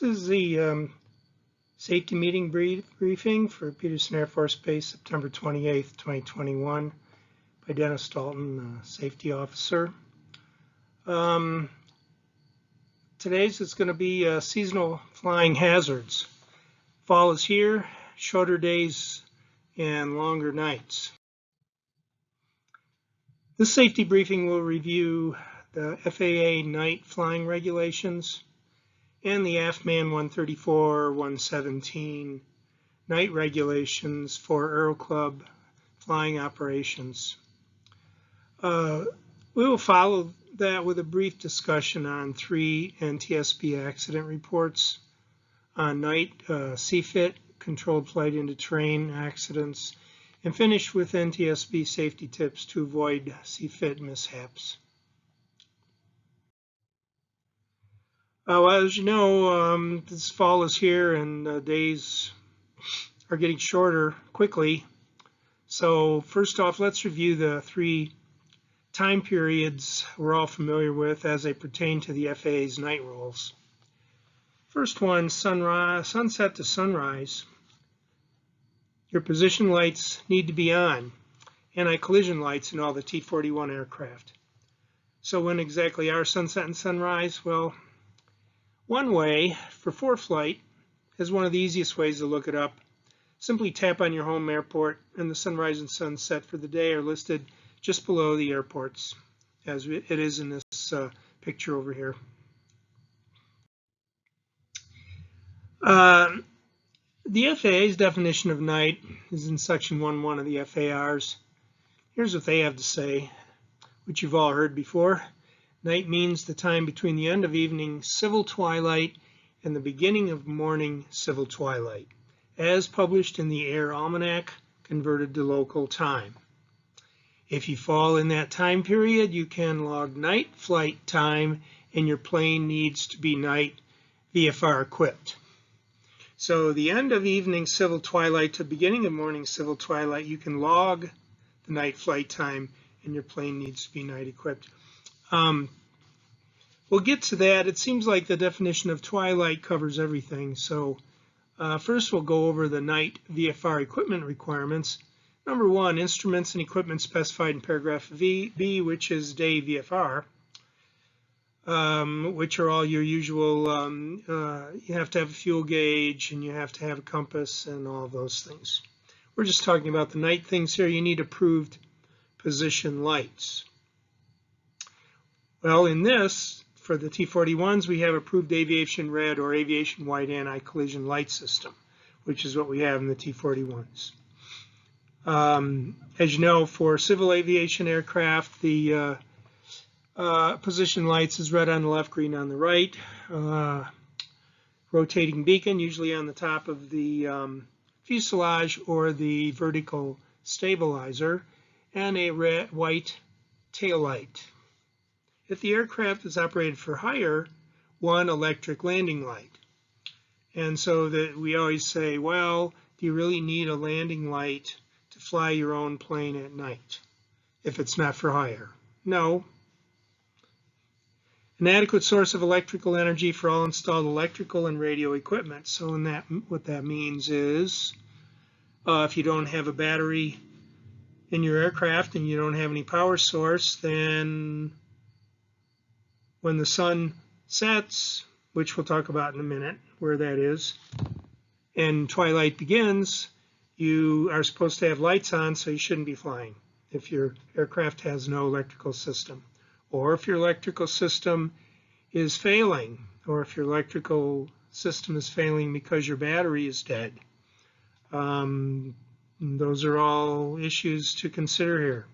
This is the safety meeting briefing for Peterson Air Force Base, September 28th, 2021, by Dennis Dalton, safety officer. Today's is going to be seasonal flying hazards. Fall is here, shorter days and longer nights. This safety briefing will review the FAA night flying regulations and the AFMAN 134-117 night regulations for Aero Club flying operations. We will follow that with a brief discussion on 3 NTSB accident reports on night CFIT, controlled flight into terrain accidents, and finish with NTSB safety tips to avoid CFIT mishaps. Well, as you know, this fall is here and days are getting shorter quickly. So first off, let's review the 3 time periods we're all familiar with as they pertain to the FAA's night rules. First one, sunset to sunrise. Your position lights need to be on, anti-collision lights in all the T-41 aircraft. So when exactly are sunset and sunrise? Well, one way for ForeFlight is one of the easiest ways to look it up. Simply tap on your home airport and the sunrise and sunset for the day are listed just below the airports, as it is in this picture over here. The FAA's definition of night is in section 1.1 of the FARs. Here's what they have to say, which you've all heard before. Night means the time between the end of evening civil twilight and the beginning of morning civil twilight, as published in the Air Almanac, converted to local time. If you fall in that time period, you can log night flight time, and your plane needs to be night VFR equipped. So the end of evening civil twilight to beginning of morning civil twilight, you can log the night flight time, and your plane needs to be night equipped. We'll get to that. It seems like the definition of twilight covers everything. So first we'll go over the night VFR equipment requirements. Number 1, instruments and equipment specified in paragraph B, which is day VFR, which are all your usual, you have to have a fuel gauge and you have to have a compass and all those things. We're just talking about the night things here. You need approved position lights. Well, in this, for the T-41s, we have approved aviation red or aviation white anti-collision light system, which is what we have in the T-41s. As you know, for civil aviation aircraft, the position lights is red on the left, green on the right. Rotating beacon, usually on the top of the fuselage or the vertical stabilizer, and a white tail light. If the aircraft is operated for hire, 1 electric landing light. And so that we always say, well, do you really need a landing light to fly your own plane at night if it's not for hire? No. An adequate source of electrical energy for all installed electrical and radio equipment. So in that, what that means is if you don't have a battery in your aircraft and you don't have any power source, then when the sun sets, which we'll talk about in a minute where that is, and twilight begins, you are supposed to have lights on, so you shouldn't be flying if your aircraft has no electrical system. Or if your electrical system is failing, or if your electrical system is failing because your battery is dead. Those are all issues to consider here.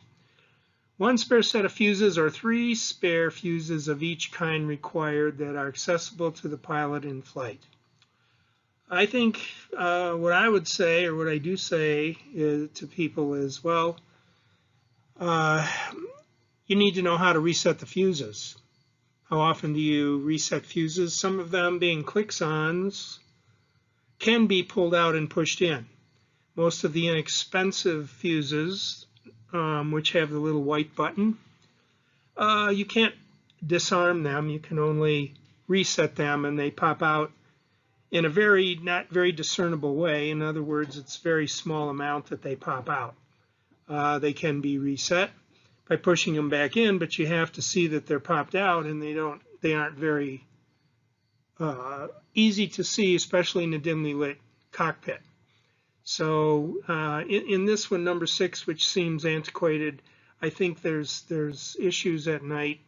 1 spare set of fuses or 3 spare fuses of each kind required that are accessible to the pilot in flight. I think what I would say, or what I do say to people is, well, you need to know how to reset the fuses. How often do you reset fuses? Some of them, being click-ons, can be pulled out and pushed in. Most of the inexpensive fuses, which have the little white button, you can't disarm them. You can only reset them, and they pop out in a not very discernible way. In other words, it's a very small amount that they pop out. They can be reset by pushing them back in, but you have to see that they're popped out, and they aren't very easy to see, especially in a dimly lit cockpit. So in this one, number 6, which seems antiquated, I think there's issues at night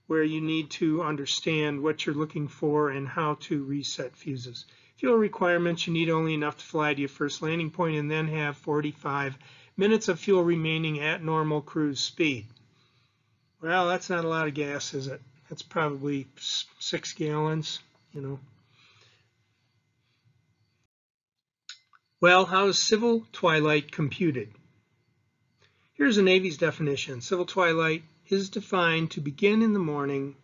where you need to understand what you're looking for and how to reset fuses. Fuel requirements: you need only enough to fly to your first landing point and then have 45 minutes of fuel remaining at normal cruise speed. Well, that's not a lot of gas, is it? That's probably 6 gallons, you know. Well, how is civil twilight computed? Here's the Navy's definition. Civil twilight is defined to begin in the morning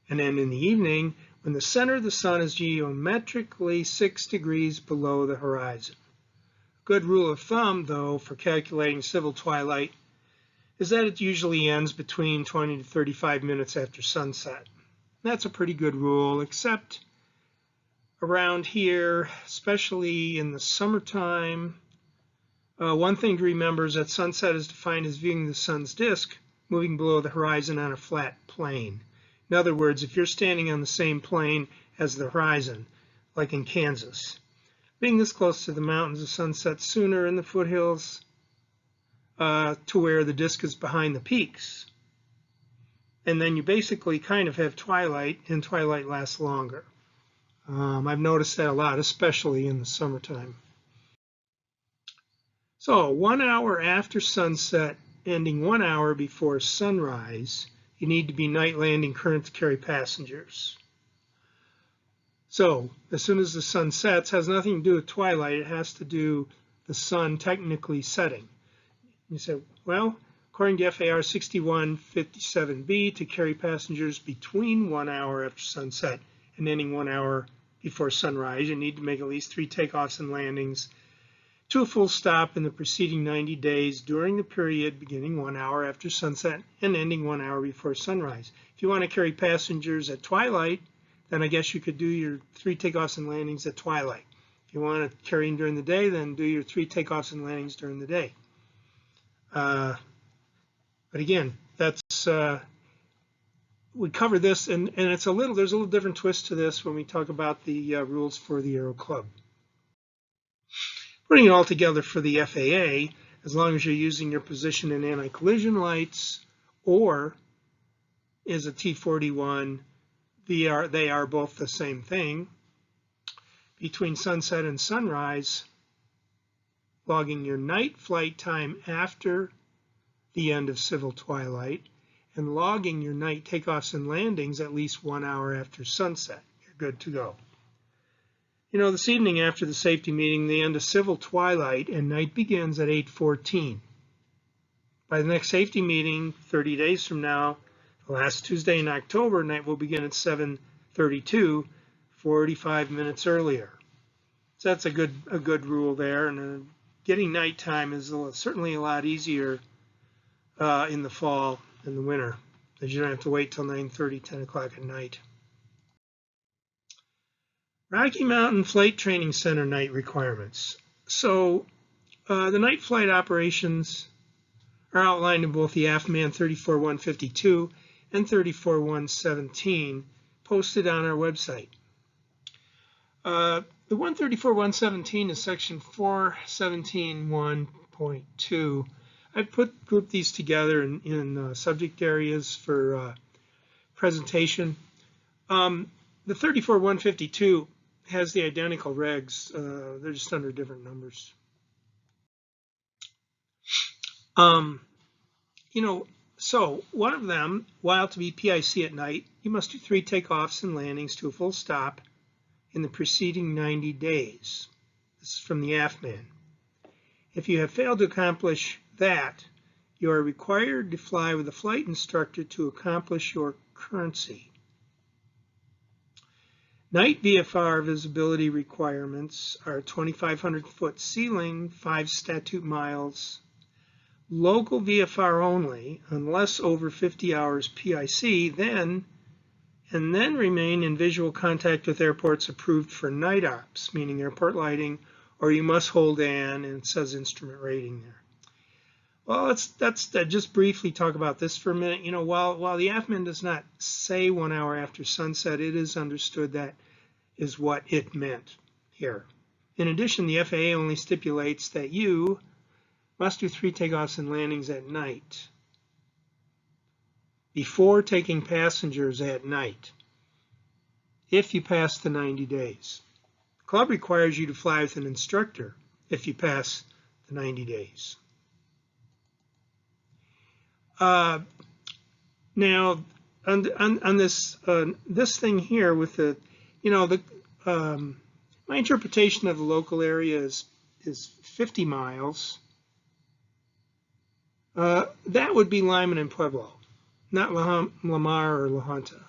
and end in the evening when the center of the sun is geometrically 6 degrees below the horizon. A good rule of thumb, though, for calculating civil twilight is that it usually ends between 20 to 35 minutes after sunset. That's a pretty good rule, except around here, especially in the summertime, one thing to remember is that sunset is defined as viewing the sun's disk moving below the horizon on a flat plane. In other words, if you're standing on the same plane as the horizon, like in Kansas, being this close to the mountains, the sun sets sooner in the foothills to where the disk is behind the peaks. And then you basically kind of have twilight, and twilight lasts longer. I've noticed that a lot, especially in the summertime. So 1 hour after sunset, ending 1 hour before sunrise, you need to be night landing current to carry passengers. So as soon as the sun sets, has nothing to do with twilight. It has to do the sun technically setting. You say, well, according to FAR 6157B, to carry passengers between 1 hour after sunset and ending 1 hour before sunrise, you need to make at least 3 takeoffs and landings to a full stop in the preceding 90 days during the period beginning 1 hour after sunset and ending 1 hour before sunrise. If you want to carry passengers at twilight, then I guess you could do your 3 takeoffs and landings at twilight. If you want to carry them during the day, then do your 3 takeoffs and landings during the day. But again, that's we cover this, and there's a little different twist to this when we talk about the rules for the Aero Club. Putting it all together for the FAA, as long as you're using your position and anti-collision lights or is a T41, they are both the same thing. Between sunset and sunrise, logging your night flight time after the end of civil twilight, and logging your night takeoffs and landings at least 1 hour after sunset. You're good to go. You know, this evening after the safety meeting, the end of civil twilight and night begins at 8:14. By the next safety meeting, 30 days from now, the last Tuesday in October, night will begin at 7:32, 45 minutes earlier. So that's a good rule there, and getting nighttime is certainly a lot easier in the fall and the winter, because you don't have to wait till 9:30, 10 o'clock at night. Rocky Mountain Flight Training Center night requirements. So the night flight operations are outlined in both the AFMAN 34152 and 34117 posted on our website. The 134.117 is section 417.1.2. I've grouped these together in subject areas for presentation. The 34152 has the identical regs. They're just under different numbers. So one of them, while to be PIC at night, you must do 3 takeoffs and landings to a full stop in the preceding 90 days. This is from the AFMAN. If you have failed to accomplish that, you are required to fly with a flight instructor to accomplish your currency. Night VFR visibility requirements are 2,500-foot ceiling, 5 statute miles, local VFR only, unless over 50 hours PIC, then and then remain in visual contact with airports approved for night ops, meaning airport lighting, or you must hold an, and it says instrument rating there. Well, let's just briefly talk about this for a minute. You know, while the AFMAN does not say 1 hour after sunset, it is understood that is what it meant here. In addition, the FAA only stipulates that you must do 3 takeoffs and landings at night before taking passengers at night if you pass the 90 days. The club requires you to fly with an instructor if you pass the 90 days. Now, on this this thing here with the, you know, my interpretation of the local area is 50 miles. That would be Lyman and Pueblo, not Lamar or La Junta.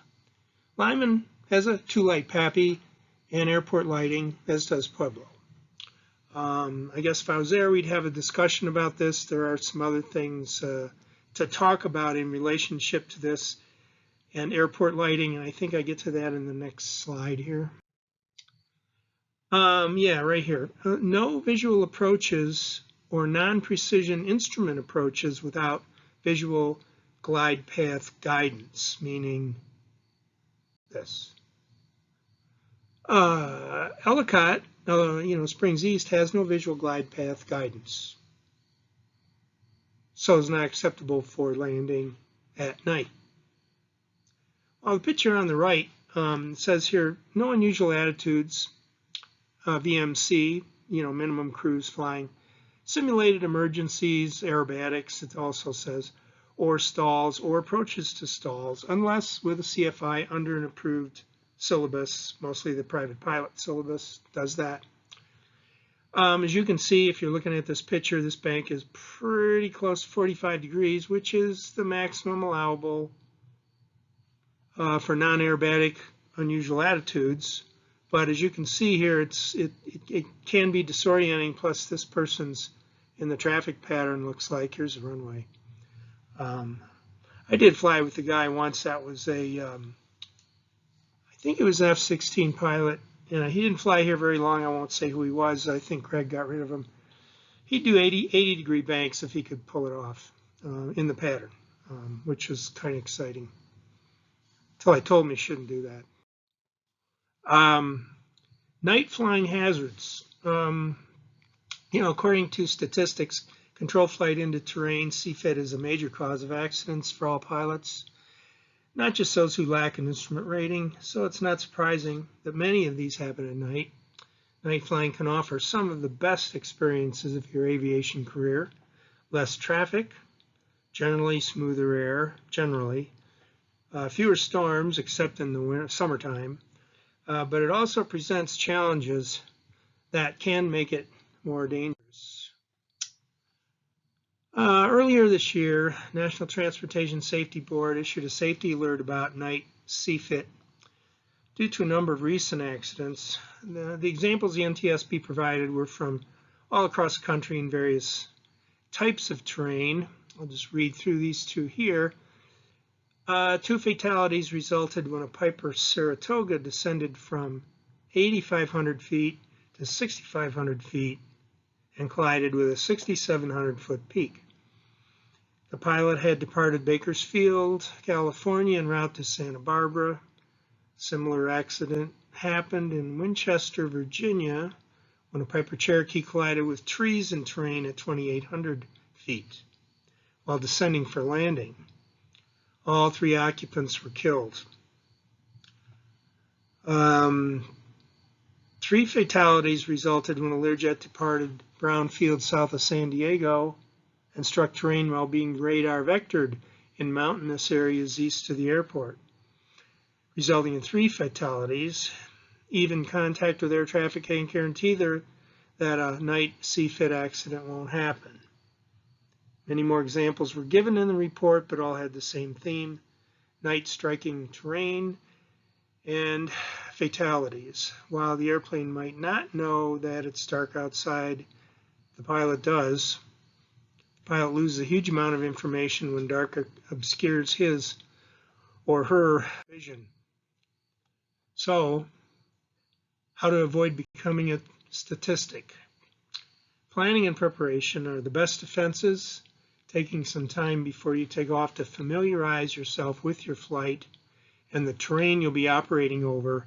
Lyman has a 2-light PAPI and airport lighting, as does Pueblo. I guess if I was there, we'd have a discussion about this. There are some other things to talk about in relationship to this and airport lighting, and I think I get to that in the next slide here. Yeah, right here. No visual approaches or non-precision instrument approaches without visual glide path guidance, meaning this. Ellicott, Springs East has no visual glide path guidance, so it's not acceptable for landing at night. The picture on the right says here, no unusual attitudes, VMC, minimum cruise flying, simulated emergencies, aerobatics, it also says, or stalls or approaches to stalls, unless with a CFI under an approved syllabus, mostly the private pilot syllabus does that. As you can see, if you're looking at this picture, this bank is pretty close to 45 degrees, which is the maximum allowable for non-aerobatic unusual attitudes. But as you can see here, it can be disorienting, plus this person's in the traffic pattern looks like. Here's the runway. I did fly with the guy once that was I think it was an F-16 pilot. He didn't fly here very long. I won't say who he was. I think Greg got rid of him. He'd do 80 degree banks if he could pull it off in the pattern, which was kind of exciting. Until I told him he shouldn't do that. Night flying hazards. According to statistics, control flight into terrain, CFIT, is a major cause of accidents for all pilots, not just those who lack an instrument rating, so it's not surprising that many of these happen at night. Night flying can offer some of the best experiences of your aviation career. Less traffic, generally smoother air, fewer storms except in the summertime, but it also presents challenges that can make it more dangerous. Earlier this year, National Transportation Safety Board issued a safety alert about night CFIT due to a number of recent accidents. The examples the NTSB provided were from all across the country in various types of terrain. I'll just read through these two here. 2 fatalities resulted when a Piper Saratoga descended from 8,500 feet to 6,500 feet and collided with a 6,700-foot peak. The pilot had departed Bakersfield, California, en route to Santa Barbara. Similar accident happened in Winchester, Virginia, when a Piper Cherokee collided with trees and terrain at 2,800 feet while descending for landing. All 3 occupants were killed. 3 fatalities resulted when a Learjet departed Brownfield south of San Diego and struck terrain while being radar vectored in mountainous areas east of the airport, resulting in 3 fatalities. Even contact with air traffic can't guarantee that a night CFIT accident won't happen. Many more examples were given in the report, but all had the same theme: night striking terrain and fatalities. While the airplane might not know that it's dark outside, the pilot does. The pilot loses a huge amount of information when dark obscures his or her vision. So, how to avoid becoming a statistic. Planning and preparation are the best defenses. Taking some time before you take off to familiarize yourself with your flight and the terrain you'll be operating over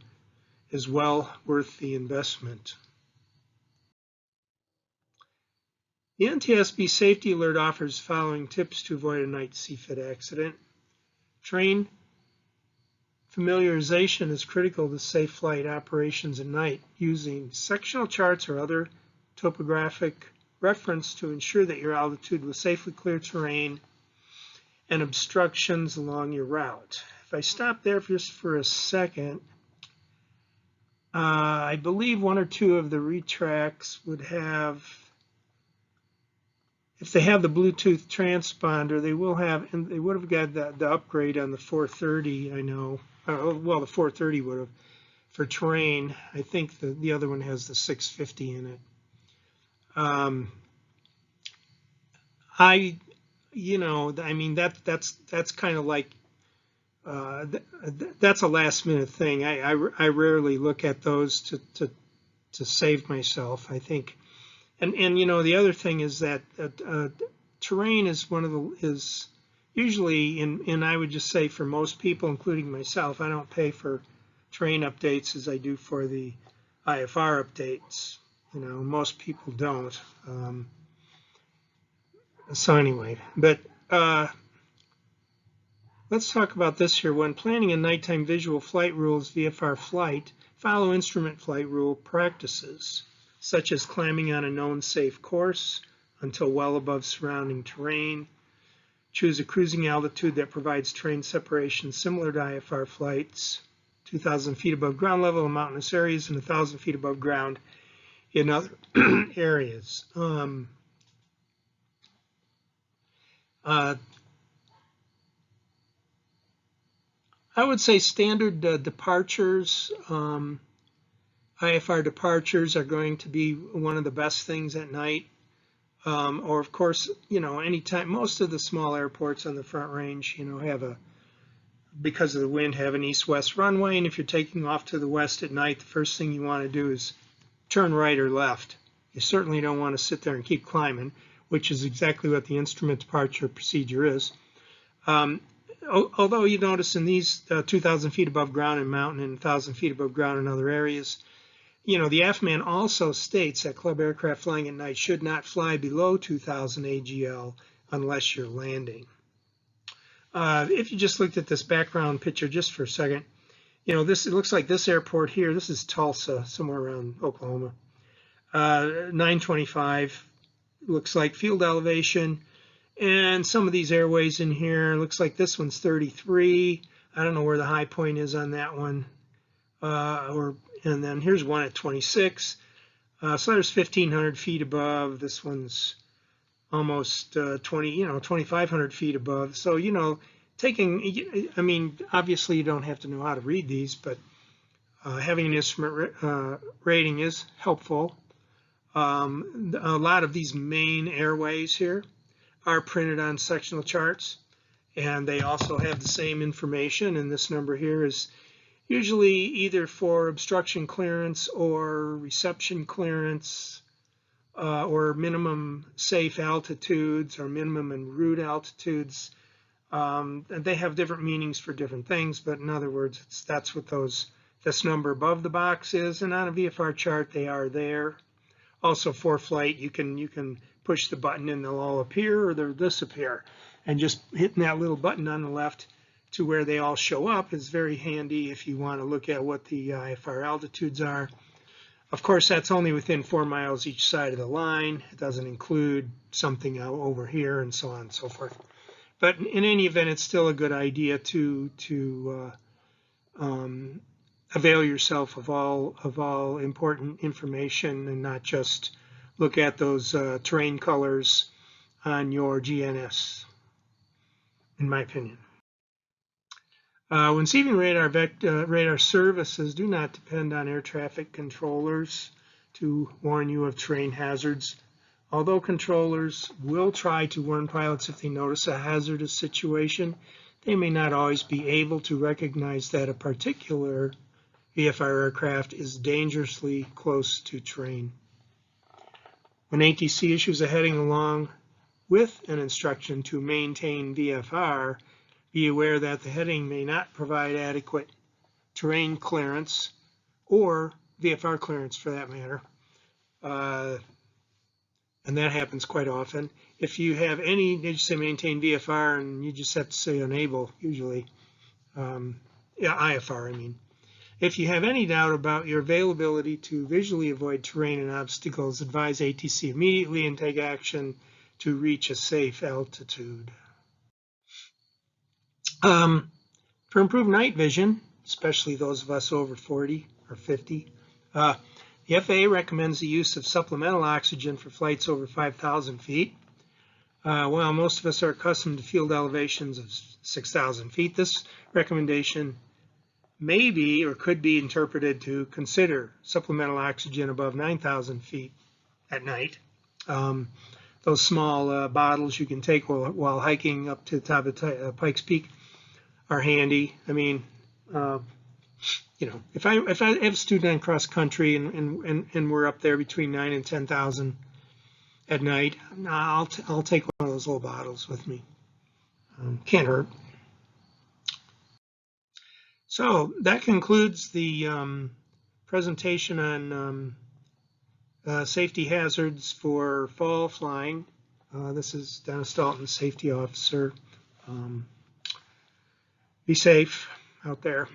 is well worth the investment. The NTSB Safety Alert offers the following tips to avoid a night CFIT accident. Terrain familiarization is critical to safe flight operations at night, using sectional charts or other topographic reference to ensure that your altitude will safely clear terrain and obstructions along your route. If I stop there just for a second, I believe one or two of the retracts would have, if they have the Bluetooth transponder, they will have, and they would have got the upgrade on the 430, I know. Well, the 430 would have for terrain. I think the other one has the 650 in it. I mean, that's kind of like, that's a last minute thing. I rarely look at those to save myself, I think. And the other thing is that terrain is is usually, and I would just say for most people, including myself, I don't pay for terrain updates as I do for the IFR updates. Most people don't. So anyway, but let's talk about this here. When planning a nighttime visual flight rules, VFR flight, follow instrument flight rule practices, such as climbing on a known safe course until well above surrounding terrain. Choose a cruising altitude that provides terrain separation similar to IFR flights, 2,000 feet above ground level in mountainous areas and 1,000 feet above ground in other areas. I would say standard departures, IFR departures are going to be one of the best things at night. Or of course, anytime, most of the small airports on the Front Range, have because of the wind, have an east-west runway. And if you're taking off to the west at night, the first thing you want to do is turn right or left. You certainly don't want to sit there and keep climbing, which is exactly what the instrument departure procedure is. Although you notice in these 2,000 feet above ground in mountain and 1,000 feet above ground in other areas, the AFMAN also states that club aircraft flying at night should not fly below 2,000 AGL unless you're landing. If you just looked at this background picture just for a second, it looks like this airport here. This is Tulsa, somewhere around Oklahoma. 925 looks like field elevation. And some of these airways in here, looks like this one's 33. I don't know where the high point is on that one. And then here's one at 26. So there's 1,500 feet above. This one's almost 2,500 feet above. So, I mean, obviously you don't have to know how to read these, but having an instrument rating is helpful. A lot of these main airways here are printed on sectional charts, and they also have the same information. And this number here is usually either for obstruction clearance or reception clearance, or minimum safe altitudes or minimum en route altitudes. And they have different meanings for different things, but in other words, that's what this number above the box is. And on a VFR chart, they are there. Also for flight, you can push the button and they'll all appear or they'll disappear. And just hitting that little button on the left to where they all show up is very handy if you want to look at what the IFR altitudes are. Of course, that's only within 4 miles each side of the line. It doesn't include something over here and so on and so forth. But in any event, it's still a good idea to avail yourself of all important information and not just look at those terrain colors on your GNS, in my opinion. When receiving radar services, do not depend on air traffic controllers to warn you of terrain hazards. Although controllers will try to warn pilots if they notice a hazardous situation, they may not always be able to recognize that a particular VFR aircraft is dangerously close to terrain. When ATC issues a heading along with an instruction to maintain VFR, be aware that the heading may not provide adequate terrain clearance or VFR clearance for that matter. And that happens quite often. If you have any, they just say maintain VFR and you just have to say unable usually. IFR, I mean. If you have any doubt about your availability to visually avoid terrain and obstacles, advise ATC immediately and take action to reach a safe altitude. For improved night vision, especially those of us over 40 or 50, the FAA recommends the use of supplemental oxygen for flights over 5,000 feet. While most of us are accustomed to field elevations of 6,000 feet, this recommendation may be or could be interpreted to consider supplemental oxygen above 9,000 feet at night. Those small bottles you can take while hiking up to the top of Pikes Peak are handy. I mean, you know, if I have a student on cross country and we're up there between 9,000 and 10,000 at night, I'll take one of those little bottles with me. Can't hurt. So that concludes the presentation on safety hazards for fall flying. This is Dennis Dalton, safety officer. Be safe out there.